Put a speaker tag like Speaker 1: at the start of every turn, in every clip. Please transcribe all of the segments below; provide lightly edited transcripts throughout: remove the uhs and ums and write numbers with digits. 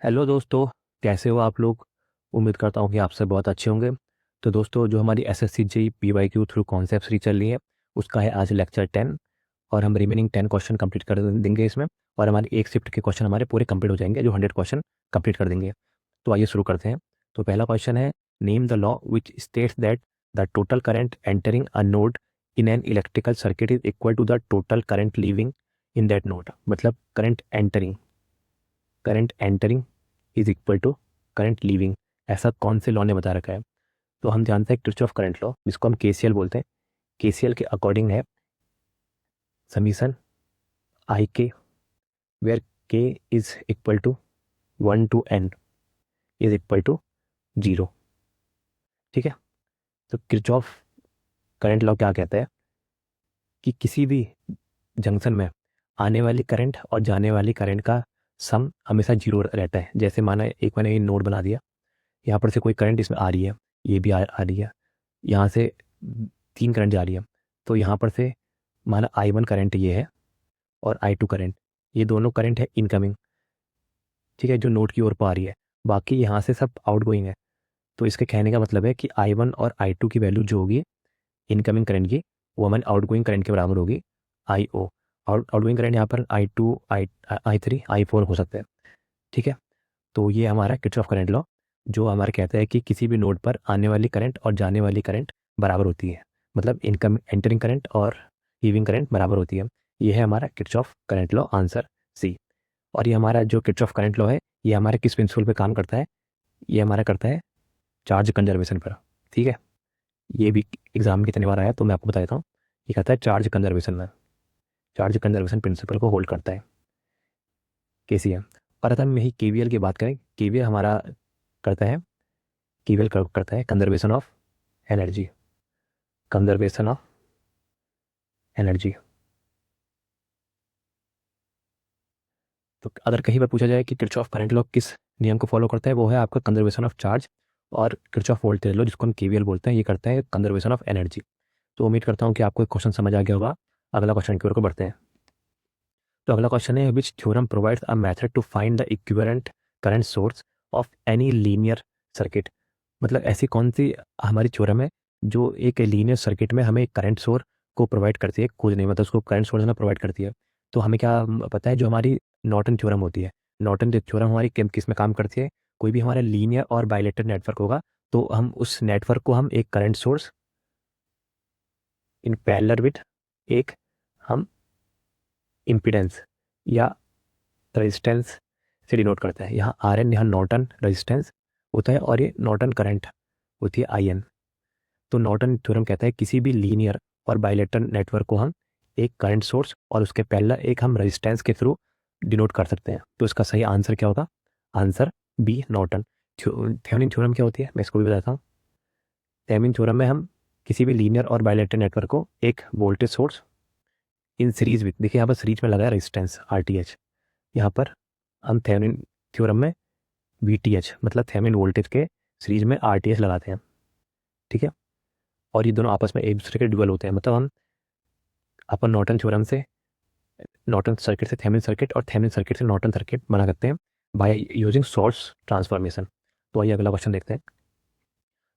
Speaker 1: Hello दोस्तों। कैसे हो आप लोग? उम्मीद करता हूँ कि आप सब बहुत अच्छे होंगे। तो दोस्तों, जो हमारी SSC JEE PYQ through concept series चल रही है, उसका है आज लेक्चर 10। और हम रिमेनिंग 10 क्वेश्चन कंप्लीट कर देंगे इसमें। और हमारी एक शिफ्ट के क्वेश्चन हमारे पूरे कंप्लीट हो जाएंगे, जो 100 क्वेश्चन कंप्लीट कर देंगे। तो आइए शुरू करते हैं। तो पहला क्वेश्चन है, name the law which states that the total current entering a node in an electrical circuit is equal to the total current leaving in that node. मतलब current entering is equal to current leaving. ऐसा कौन से law ने बता रखा है? तो हम जानते हैं किरचॉफ करंट लॉ, जिसको हम केसीएल बोलते हैं। केसीएल के अकॉर्डिंग है summation I k, where k is equal to 1 to n is equal to 0। ठीक है। तो किरचॉफ करंट लॉ क्या कहता है कि किसी भी जंक्शन में आने वाली करंट और जाने वाली करंट का सम हमेशा 0 रहता है। जैसे माना एक मैंने ये नोड बना दिया, यहाँ पर से कोई करंट इसमें आ रही है, ये भी आ रही है, यहाँ से 3 करंट जा रही है। तो यहाँ पर से माना I1 करंट ये है और I2 करंट, ये दोनों करंट है इनकमिंग। ठीक है, जो नोड की ओर पर आ रही है। बाकी यहाँ से सब आउटगोइंग है। तो इसके कहने का मतलब है कि I1 और I2 की वैल्यू जो होगी इनकमिंग करंट की, वो हमारे आउटगोइंग करंट के बराबर होगी IO। आउटगोइंग करंट यहाँ पर I2 I3 I4 हो सकता है। ठीक है। तो ये हमारा किरचॉफ करंट लॉ जो हमारा कहता है कि किसी भी नोड पर आने वाली करंट और जाने वाली करंट बराबर होती है। मतलब इनकम एंटरिंग करंट और लीविंग करंट बराबर होती है। ये है हमारा Kirchhoff current law, answer C. और ये हमारा जो किरचॉफ करंट लॉ है, ये हमारे किस प्रिंसिपल पे काम करता है? ये हमारा करता है चार्ज कंजर्वेशन पर। ठीक है। ये भी एग्जाम में कितनी बार आया तो मैं आपको बता देता हूँ। ये कहता है चार्ज कंजर्वेशन में, चार्ज कंजर्वेशन प्रिंसिपल को होल्ड करता है केसीएम। और अगर हम यही केवीएल की बात करें, केवीएल हमारा करता है, केवीएल करता है conservation of energy, conservation of energy. तो अगर कहीं पर पूछा जाए कि किरचॉफ करंट लॉ किस नियम को फॉलो करता है, वो है आपका कंजर्वेशन ऑफ चार्ज। और किरचॉफ वोल्टेज लॉ, जिसको हम केवीएल बोलते हैं, ये करता है कंजर्वेशन ऑफ एनर्जी। तो उम्मीद करता हूँ कि आपको क्वेश्चन समझ आ गया होगा। अगला क्वेश्चन की ओर को बढ़ते हैं। तो अगला क्वेश्चन है, which theorem provides a method to find the equivalent current source of any linear circuit. मतलब ऐसी कौन सी हमारी थ्योरम है जो एक लीनियर सर्किट में हमें करंट सोर्स को प्रोवाइड करती है, खोजने मतलब उसको करंट सोर्स ना प्रोवाइड करती है। तो हमें क्या पता है, जो हमारी नॉर्टन थ्योरम होती है। नॉर्टन थ्योरम हमारी किस में काम करती है? कोई भी हमारा लीनियर और बाइलेटरल नेटवर्क होगा, तो हम उस नेटवर्क को हम एक current source in parallel with एक हम इम्पीडेंस या रेजिस्टेंस से डिनोट करते हैं। यहाँ आर एन, यहाँ नॉर्टन रेजिस्टेंस होता है और ये नॉर्टन करंट होती है आई एन। तो नॉर्टन थ्योरम कहता है किसी भी लीनियर और बाइलेटरल नेटवर्क को हम एक करंट सोर्स और उसके पैरेलल एक हम रेजिस्टेंस के थ्रू डिनोट कर सकते हैं। तो इसका सही आंसर क्या होगा? Answer B, Norton. Thevenin theorem क्या होती है, मैं इसको भी बताता हूँ। थेवेनिन थ्योरम में हम किसी भी लीनियर और बाइलेटरल नेटवर्क को एक voltage source in series with, देखिए यहाँ पर सीरीज में लगा है रेजिस्टेंस आर टी एच। यहाँ पर हम थेवेनिन थ्योरम में वी टी एच मतलब थेवेनिन वोल्टेज के सीरीज में आर टी एच लगाते हैं। ठीक है। और ये दोनों आपस में एक दूसरे के ड्यूअल होते हैं। मतलब हम अपन नॉर्टन थ्योरम से नॉर्टन सर्किट से थेवेनिन सर्किट और थेवेनिन सर्किट से नॉर्टन सर्किट बना सकते हैं बाय यूजिंग सोर्स ट्रांसफॉर्मेशन। तो आइए अगला क्वेश्चन देखते हैं।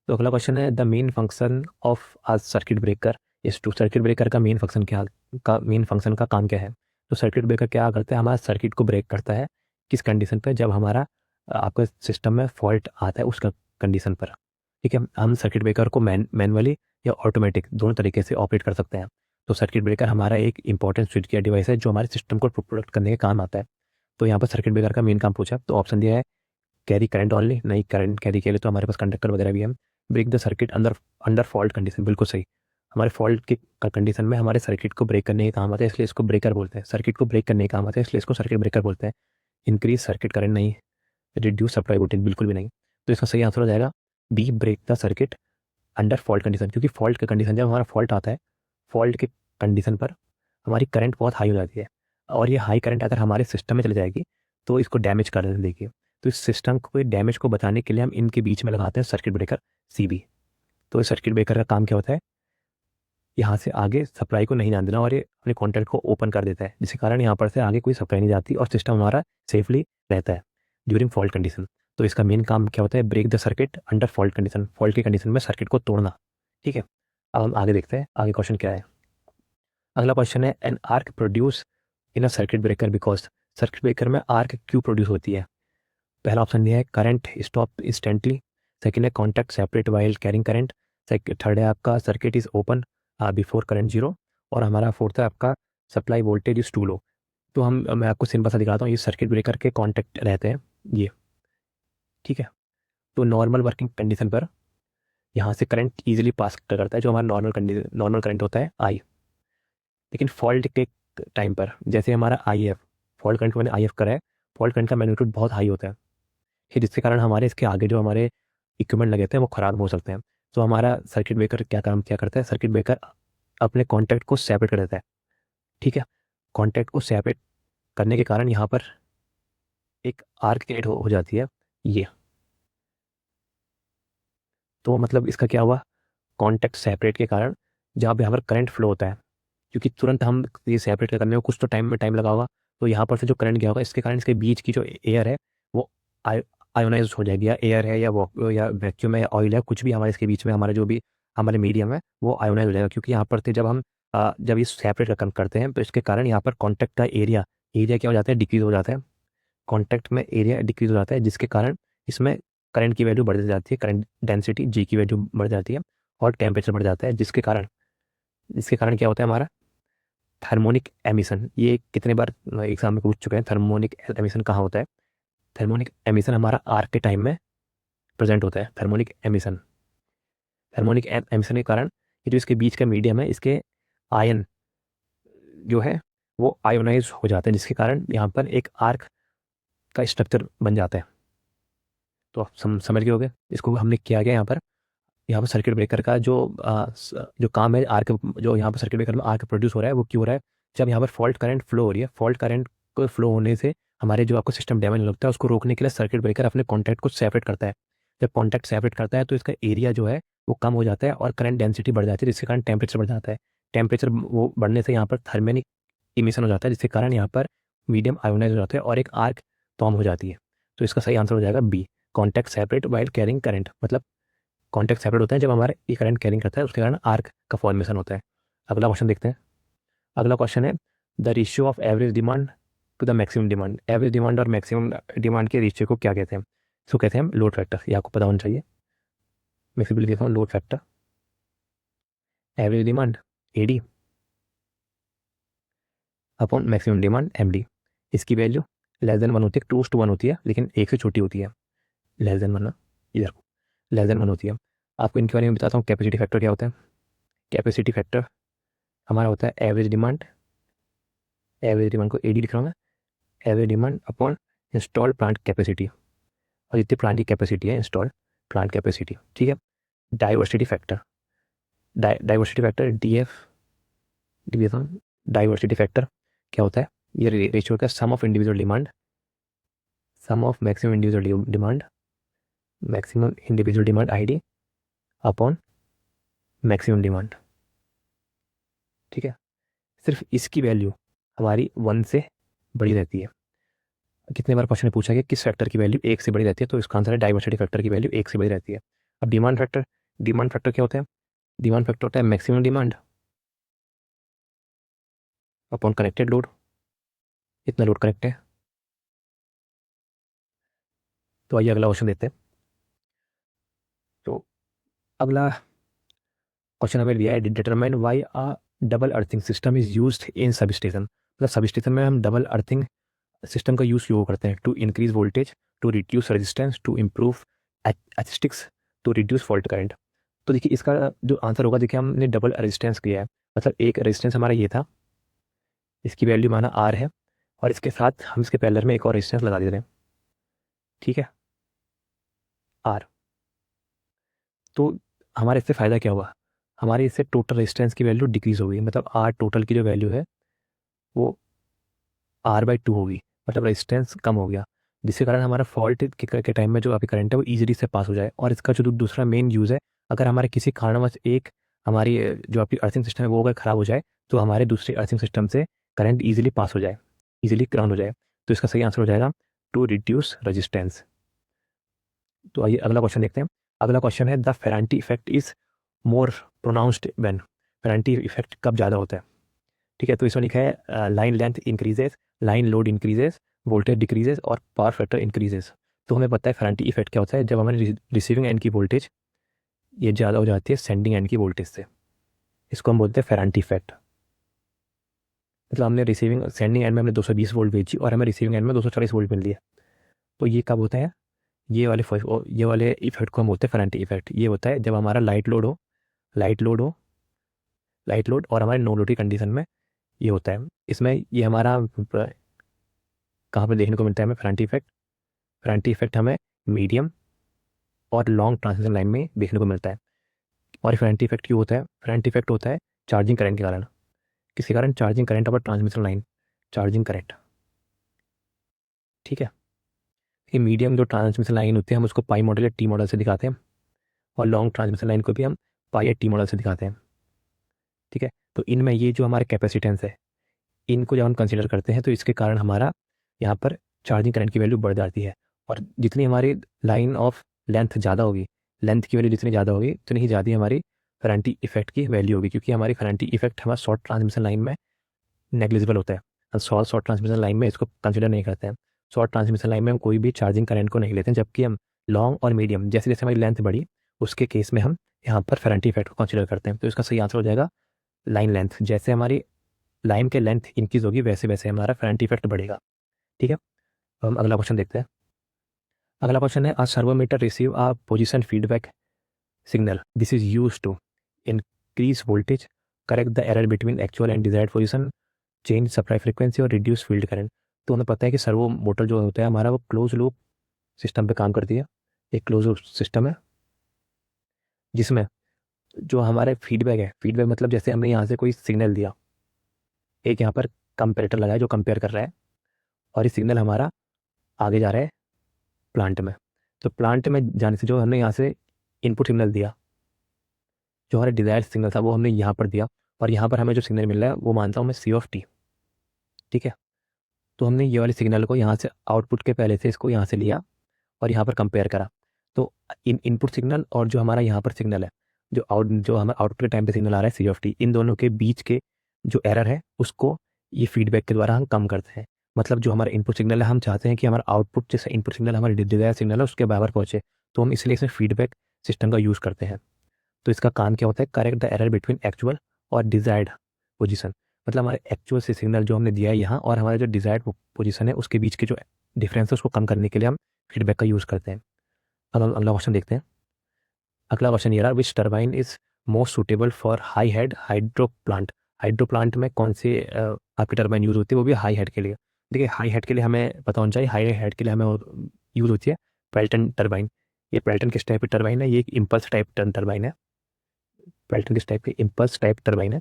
Speaker 1: तो अगला क्वेश्चन है, the main function of a circuit breaker is to. Circuit breaker का मेन फंक्शन क्या, का मेन फंक्शन का काम क्या है? तो सर्किट ब्रेकर क्या करता है, हमारा सर्किट को ब्रेक करता है। किस कंडीशन पर? जब हमारा आपका सिस्टम में फॉल्ट आता है उसका कंडीशन पर। ठीक है। हम सर्किट ब्रेकर को मैनुअली या ऑटोमेटिक दोनों तरीके से ऑपरेट कर सकते हैं। तो सर्किट ब्रेकर हमारा एक इंपॉर्टेंट स्विच गियर डिवाइस है जो हमारे सिस्टम को प्रोटेक्ट करने के काम आता है। तो यहाँ पर सर्किट ब्रेकर का मेन काम पूछा, तो ऑप्शन दिया है कैरी करंट ऑनली, नहीं करंट कैरी के लिए तो हमारे पास कंडक्टर वगैरह भी है। Break the circuit under under fault condition, बिल्कुल सही। हमारे फॉल्ट के कंडीशन में हमारे सर्किट को ब्रेक करने के काम आता है, इसलिए इसको ब्रेकर बोलते हैं। सर्किट को ब्रेक करने के काम आता है, इसलिए इसको सर्किट ब्रेकर बोलते हैं। इंक्रीज सर्किट करंट नहीं, रिड्यूस सप्लाई वोल्टेज बिल्कुल भी नहीं। तो इसका सही आंसर हो जाएगा B, break the circuit under fault condition. क्योंकि फॉल्ट का कंडीशन, जब हमारा फॉल्ट आता है, फॉल्ट के कंडीशन पर हमारी करंट बहुत हाई हो जाती है। और ये हाई करंट अगर हमारे सिस्टम में चली जाएगी तो इसको डैमेज कर देते हैं। देखिए, तो इस सिस्टम को डैमेज को बचाने के लिए हम इनके बीच में लगाते हैं सर्किट ब्रेकर सीबी। तो इस सर्किट ब्रेकर का काम क्या होता है, यहाँ से आगे सप्लाई को नहीं जाने देना और ये अपने कॉन्टैक्ट को ओपन कर देता है, जिसके कारण यहाँ पर से आगे कोई सप्लाई नहीं जाती और सिस्टम हमारा सेफली रहता है। During fault condition. तो इसका मेन काम क्या होता है, break the circuit under fault condition, fault की कंडीशन में सर्किट को तोड़ना। ठीक है, अब हम आगे देखते हैं आगे क्वेश्चन क्या है। अगला क्वेश्चन है an arc produce in a circuit breaker because, circuit breaker में आर्क क्यों प्रोड्यूस होती है। पहला ऑप्शन दिया है करंट स्टॉप इंस्टेंटली, सेकंड है contact separate while carrying current, third है आपका circuit is open before current zero, और हमारा फोर्थ है आपका supply voltage is to low. तो मैं आपको सिंपल सा दिखाता हूँ, ये सर्किट ब्रेकर के कॉन्टैक्ट रहते हैं ये। ठीक है, तो नॉर्मल वर्किंग कंडीशन पर यहाँ से करंट इजीली पास करता है, जो हमारा नॉर्मल करंट होता है आई। लेकिन फॉल्ट के टाइम पर जैसे हमारा आई एफ, फॉल्ट करंट को मैंने आई एफ करा है, फॉल्ट करंट का मैग्नीट्यूड बहुत हाई होता है, कि जिसके कारण हमारे इसके आगे जो हमारे इक्विपमेंट लगे थे वो ख़राब हो सकते हैं। तो हमारा सर्किट ब्रेकर क्या करता है, सर्किट ब्रेकर अपने कॉन्टैक्ट को सेपरेट कर देता है। ठीक है, कॉन्टैक्ट को सेपरेट करने के कारण यहाँ पर एक आर्क क्रिएट हो जाती है ये। तो मतलब इसका क्या हुआ, कॉन्टैक्ट सेपरेट के कारण जहाँ पे यहाँ पर करंट फ्लो होता है, क्योंकि तुरंत हम ये सेपरेट करने में कुछ तो टाइम लगा होगा, तो यहाँ पर से जो करंट गया होगा इसके कारण इसके बीच की जो एयर है वो आयोनाइज हो जाएगी, या एयर है या वैक्यूम है या ऑयल है, कुछ भी हमारे इसके बीच में हमारे जो भी हमारे मीडियम है वो आयोनाइज हो जाएगा। क्योंकि यहाँ पर से जब ये सेपरेट करते हैं तो इसके कारण यहाँ पर कॉन्टैक्ट का एरिया एरिया क्या हो जाता है, डिक्रीज हो जाता है। कॉन्टैक्ट में एरिया डिक्रीज हो जाता है, जिसके कारण इसमें करंट की वैल्यू बढ़ जाती है, करंट डेंसिटी जी की वैल्यू बढ़ जाती है, और टेम्परेचर बढ़ जाता है, जिसके कारण क्या होता है हमारा थर्मोनिक एमिशन। ये कितने बार एग्जाम में पूछ चुके हैं, थर्मोनिक एमिशन कहाँ होता है। थर्मोनिक एमिशन हमारा आर्क के टाइम में प्रेजेंट होता है। थर्मोनिक एमिशन के कारण ये जो इसके बीच का मीडियम है इसके आयन जो है वो आयोनाइज हो जाते हैं, जिसके कारण यहाँ पर एक आर्क का स्ट्रक्चर बन जाता है। तो आप समझ गए होंगे इसको हमने किया गया यहाँ पर सर्किट ब्रेकर का जो काम है, आर्क जो यहाँ पर सर्किट ब्रेकर में आर्क प्रोड्यूस हो रहा है वो क्यों हो रहा है, जब यहाँ पर फॉल्ट करंट फ्लो हो रही है, फॉल्ट करंट को फ्लो होने से हमारे जो आपको सिस्टम डैमेज लगता है उसको रोकने के लिए सर्किट ब्रेकर अपने कॉन्टैक्ट को सेपरेट करता है। जब कॉन्टैक्ट सेपरेट करता है तो इसका एरिया जो है वो कम हो जाता है और करंट डेंसिटी बढ़ जाती है, जिसके कारण टेम्परेचर बढ़ जाता है। टेम्परेचर वो बढ़ने से यहाँ पर थर्मेनिक इमिशन हो जाता है, जिसके कारण यहाँ पर मीडियम आयोनाइज हो जाता है और एक आर्क फॉर्म हो जाती है। तो इसका सही आंसर हो जाएगा B, contact separate while carrying current. मतलब कॉन्टैक्ट सेपरेट होता है जब हमारा ये करंट कैरिंग करता है, उसके कारण आर्क का फॉर्मेशन होता है। अगला क्वेश्चन देखते हैं। अगला क्वेश्चन है the ratio of average demand to the maximum demand. Average demand और मैक्सिमम डिमांड के रेशियो को क्या कहते हैं, इसको कहते हैं हम लोड फैक्टर। ये आपको पता होना चाहिए। मैं सिंपली लिखता हूँ load factor, average demand AD upon maximum demand MD. इसकी वैल्यू लेस देन 1 होती है, 2:1 होती है, लेकिन 1 से छोटी होती है। लेस देन 1, इधर लेस देन 1 होती है। आपको इनके बारे में बताता हूँ। कैपेसिटी फैक्टर क्या होता है, कैपेसिटी फैक्टर हमारा होता है एवरेज डिमांड को एडी लिख रहा हूँ मैं, average demand upon installed plant capacity, और जितनी प्लांट की कैपेसिटी है इंस्टॉल्ड प्लांट कैपेसिटी। ठीक है, diversity factor, diversity factor D F division diversity factor क्या होता है, ये रेशियो का sum of individual demand, sum of maximum individual demand ID upon maximum demand. ठीक है, सिर्फ इसकी वैल्यू हमारी 1 से बड़ी रहती है। कितने बार क्वेश्चन में पूछा गया किस फैक्टर की वैल्यू 1 से बड़ी रहती है, तो इसका आंसर है डाइवर्सिटी फैक्टर की वैल्यू 1 से बड़ी रहती है। अब डिमांड फैक्टर क्या होता है, डिमांड फैक्टर होता है maximum demand upon connected load, इतना लोड कनेक्ट है। तो आइए अगला क्वेश्चन देते हैं। तो अगला क्वेश्चन हमें दिया है determine why a double earthing system is used in sub station. मतलब सब स्टेशन में हम डबल अर्थिंग सिस्टम का यूज़ क्यों करते हैं, to increase voltage, to reduce resistance, to improve aesthetics, to reduce fault current. तो देखिए इसका जो आंसर होगा, देखिए हमने डबल रेजिस्टेंस किया है, मतलब एक रेजिस्टेंस हमारा ये था, इसकी वैल्यू माना आर है, और इसके साथ हम इसके पैरेलल में एक और रेजिस्टेंस लगा दे रहे हैं। ठीक है, आर। तो हमारे इससे फ़ायदा क्या हुआ, हमारे इससे टोटल रेजिस्टेंस की वैल्यू डिक्रीज हो गई, मतलब आर टोटल की जो वैल्यू है वो R/2 होगी, मतलब रेजिस्टेंस कम हो गया, जिसके कारण हमारा फॉल्ट के टाइम में जो अभी करंट है वो ईजिली से पास हो जाए। और इसका जो दूसरा मेन यूज़ है, अगर हमारे किसी कारणवश एक हमारी जो आपकी अर्थिंग सिस्टम है वो अगर ख़राब हो जाए, तो हमारे दूसरे अर्थिंग सिस्टम से करंट ईजिली पास हो जाए, ईजिली ग्राउंड हो जाए। तो इसका सही आंसर हो जाएगा टू रिड्यूस रेजिस्टेंस। तो आइए अगला क्वेश्चन देखते हैं। अगला क्वेश्चन है the Ferranti effect is more pronounced when. Ferranti effect कब ज़्यादा होता है? ठीक है, तो इसमें लिखा है line length increases, line load increases, voltage decreases और पावर फैक्टर इंक्रीजेस। तो हमें पता है फेरांटी इफेक्ट क्या होता है, जब हमारे रिसीविंग एंड की वोल्टेज ये ज़्यादा हो जाती है सेंडिंग एंड की वोल्टेज से। इसको हम बोलते हैं फेरांटी इफेक्ट। मतलब हमने रिसीविंग सेंडिंग एंड में हमने 220 वोल्ट भेजी और हमें रिसीविंग एंड में 240 वोल्ट मिल लिया। तो ये कब होता है? ये वाले इफेक्ट को हम बोलते हैं फेरांटी इफेक्ट। ये होता है जब हमारा लाइट लोड हो लाइट लोड और हमारे नो लोड की कंडीशन में ये होता है। इसमें ये हमारा कहाँ पर देखने को मिलता है हमें फेरांटी इफेक्ट? फेरांटी इफेक्ट हमें मीडियम और लॉन्ग ट्रांसमिशन लाइन में देखने को मिलता है। और फेरांटी इफेक्ट क्यों होता है? फेरांटी इफेक्ट होता है चार्जिंग करंट के कारण। किसके कारण? चार्जिंग करंट और ट्रांसमिशन लाइन, चार्जिंग करंट। ठीक है, ये मीडियम जो ट्रांसमिशन लाइन होती है हम उसको पाई मॉडल या टी मॉडल से दिखाते हैं, और लॉन्ग ट्रांसमिशन लाइन को भी हम पाई या टी मॉडल से दिखाते हैं। ठीक है, तो इनमें ये जो हमारे कैपेसिटेंस है, इनको जब हम कंसिडर करते हैं तो इसके कारण हमारा यहाँ पर चार्जिंग करंट की वैल्यू बढ़ जाती है। और जितनी हमारी लाइन ऑफ लेंथ ज़्यादा होगी, लेंथ की वैल्यू जितनी ज़्यादा होगी उतनी ही ज़्यादा हमारी फेरांटी इफेक्ट की वैल्यू होगी, क्योंकि हमारी फेरांटी इफेक्ट हमारा शॉर्ट ट्रांसमिशन लाइन में नेग्लिजिबल होता है। हम शॉर्ट ट्रांसमिशन लाइन में इसको कंसिडर नहीं करते हैं। शॉर्ट ट्रांसमिशन लाइन में हम कोई भी चार्जिंग करंट को नहीं लेते हैं, जबकि हम लॉन्ग और मीडियम जैसे जैसे हमारी लेंथ बढ़ी उसके केस में हम यहाँ पर फेरांटी इफेक्ट को कंसिडर करते हैं। तो इसका सही आंसर हो जाएगा लाइन लेंथ। जैसे हमारी लाइन के लेंथ इंक्रीज होगी वैसे वैसे हमारा फेरांटी इफेक्ट बढ़ेगा। ठीक है, तो हम अगला क्वेश्चन देखते हैं। अगला क्वेश्चन है, a servomotor receive a position feedback signal, this is use to increase voltage, correct the error between actual and desired position, change supply frequency और रिड्यूस फील्ड करंट। तो हमें पता है कि सर्वो मोटर जो होता है हमारा वो क्लोज लूप सिस्टम पे काम करती है। एक क्लोज लूप सिस्टम है जिसमें जो हमारे फीडबैक है, फीडबैक मतलब जैसे हमने यहाँ से कोई सिग्नल दिया, एक यहाँ पर कंपेरेटर लगा है जो कंपेयर कर रहा है, और ये सिग्नल हमारा आगे जा रहा है प्लांट में। तो प्लांट में जाने से जो हमने यहाँ से इनपुट सिग्नल दिया, जो हमारा डिजायर सिग्नल था वो हमने यहाँ पर दिया, और यहाँ पर हमें जो सिग्नल मिल रहा है वो मानता हूँ मैं सी ऑफ टी। ठीक है, तो हमने ये वाले सिग्नल को यहाँ से आउटपुट के पहले से इसको यहाँ से लिया और यहाँ पर कंपेयर करा। तो इनपुट सिग्नल और जो हमारा यहाँ पर सिग्नल है, जो हमारा आउटपुट के टाइम पे सिग्नल आ रहा है सी ऑफ टी, इन दोनों के बीच के जो एरर है उसको ये फीडबैक के द्वारा हम कम करते हैं। मतलब जो हमारा इनपुट सिग्नल है हम चाहते हैं कि हमारा आउटपुट जैसे इनपुट सिग्नल हमारे डिजायर सिग्नल है उसके बराबर पहुँचे, तो हम इसलिए इसमें फीडबैक सिस्टम का यूज़ करते हैं। तो इसका काम क्या होता है? Correct the error between actual और डिजायर्ड पोजीशन। मतलब हमारे एक्चुअल से सिग्नल जो हमने दिया है यहाँ और हमारा जो डिजायर्ड पोजीशन है उसके बीच के जो डिफरेंस है उसको कम करने के लिए हम फीडबैक का यूज़ करते हैं। अब हम अगला क्वेश्चन देखते हैं। अगला क्वेश्चन ये रहा, which turbine is most suitable for high head hydro plant. Hydro plant में कौन से आपकी टर्बाइन यूज़ होती है, वो भी हाई हेड के लिए। देखिए, हाई हेड के लिए हमें पता होना चाहिए, हाई हेड के लिए हमें यूज़ होती है पेल्टन टर्बाइन। ये पेल्टन किस टाइप की टर्बाइन है? ये एक इम्पल्स टाइप टर्बाइन है। पेल्टन किस टाइप की? इम्पल्स टाइप टर्बाइन है।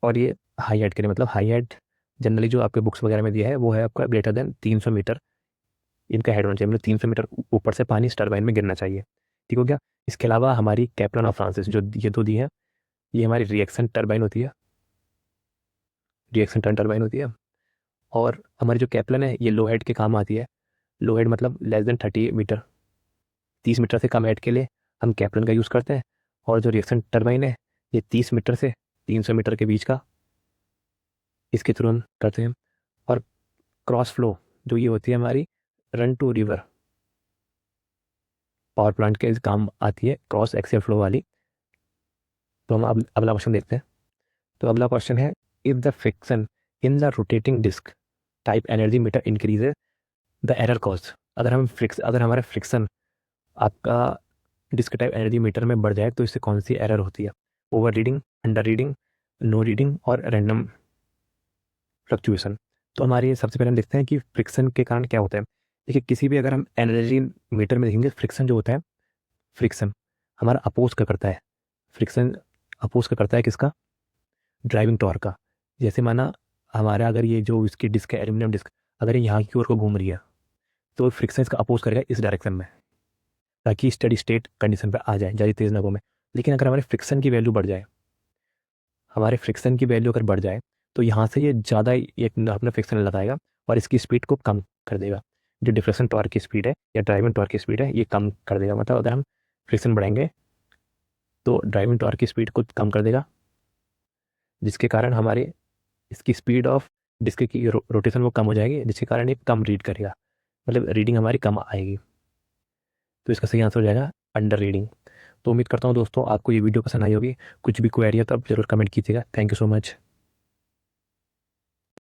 Speaker 1: और ये हाई हेड के लिए, मतलब हाई हेड जनरली जो आपके बुक्स वगैरह में दिया है वो है आपका ग्रेटर देन 300 मीटर इनका हेड होना चाहिए, मतलब 300 मीटर ऊपर से पानी इस टर्बाइन में गिरना चाहिए। ठीक हो गया। इसके अलावा हमारी कैप्लन और फ्रांसिस जो ये दो दी है, ये हमारी रिएक्शन टर्बाइन होती है, रिएक्शन टर्बाइन होती है। और हमारी जो कैप्लन है ये लो हेड के काम आती है। लो हेड मतलब लेस देन 30 मीटर, 30 मीटर से कम हेड के लिए हम कैप्लन का यूज़ करते हैं। और जो रिएक्शन टर्बाइन है ये 30 मीटर से 300 मीटर के बीच का इसके थ्रू हम करते हैं। और क्रॉस फ्लो जो ये होती है हमारी run to river power plant के काम आती है, क्रॉस एक्सियल फ्लो वाली। तो हम अब अगला क्वेश्चन देखते हैं। तो अगला क्वेश्चन है, if the friction in the rotating disc type energy meter increases the error cause. अगर हमारा फ्रिक्शन आपका डिस्क टाइप एनर्जी मीटर में बढ़ जाए तो इससे कौन सी एरर होती है? Over reading, under reading, no reading और रैंडम फ्लक्चुएशन। तो हमारे सबसे पहले हम देखते हैं कि फ्रिक्शन के कारण क्या होता है। देखिए, किसी भी अगर हम एनर्जी मीटर में देखेंगे, फ्रिक्शन जो होता है, फ्रिक्शन हमारा अपोज का करता है। फ्रिक्शन अपोज का करता है किसका? ड्राइविंग टॉर्क का। जैसे माना हमारा अगर ये जो इसकी डिस्क है एल्यूमिनियम डिस्क, अगर ये यहाँ की ओर को घूम रही है तो फ्रिक्शन इसका अपोज करेगा इस डायरेक्शन में, ताकि स्टडी स्टेट कंडीशन पर आ जाए, ज़्यादा तेज़ ना घूमे। लेकिन अगर हमारे फ्रिक्शन की वैल्यू बढ़ जाए, हमारे फ्रिक्शन की वैल्यू अगर बढ़ जाए तो यहाँ से ये ज़्यादा एक अपना फ्रिक्शन लगाएगा और इसकी स्पीड को कम कर देगा। जो डिफ्लेक्शन टॉर्क की स्पीड है या ड्राइविंग टॉर्क की स्पीड है ये कम कर देगा। मतलब अगर हम फ्रिक्शन बढ़ाएंगे तो ड्राइविंग टॉर्क की स्पीड को कम कर देगा, जिसके कारण हमारे इसकी स्पीड ऑफ डिस्क की रोटेशन वो कम हो जाएगी, जिसके कारण ये कम रीड करेगा, मतलब रीडिंग हमारी कम आएगी। तो इसका सही आंसर हो जाएगा अंडर रीडिंग। तो उम्मीद करता हूँ दोस्तों आपको ये वीडियो पसंद आई होगी। कुछ भी क्वेरी है तो आप जरूर कमेंट कीजिएगा। Thank you so much.